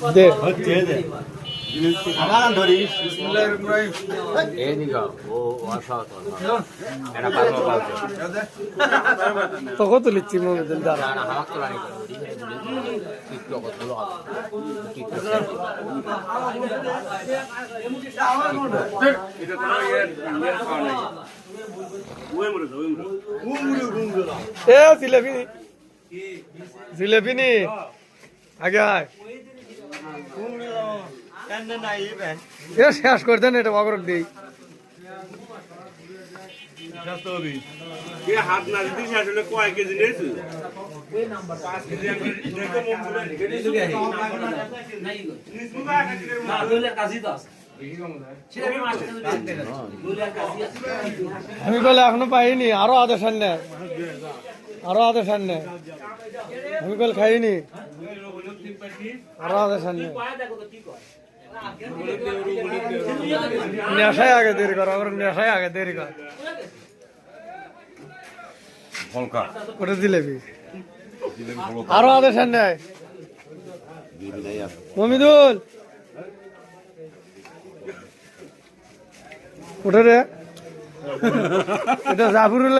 দে তো কত লিচ্ছি মোহাম্মদ দাঁড়া এ জিলেবি জিলেবি নি আগে আয় এটা শেষ করে দেন এটা অগরক দিই হাত না দিতে শেষ হলে কয় কেজি নিয়েছি আমি বলে এখনো পাইনি আরো আদেশ আন নেয় আরো আদেশ আন নেয় আমি বলে খাইনি আরো আদেশ আন নেয় নেশায় আগে দেরি কর আবার নেশায় আগে দেরি কর ওটা জিলেবি আরো আদেশ আন নেয় মমিদুল ওটা রে এটা জাফরুল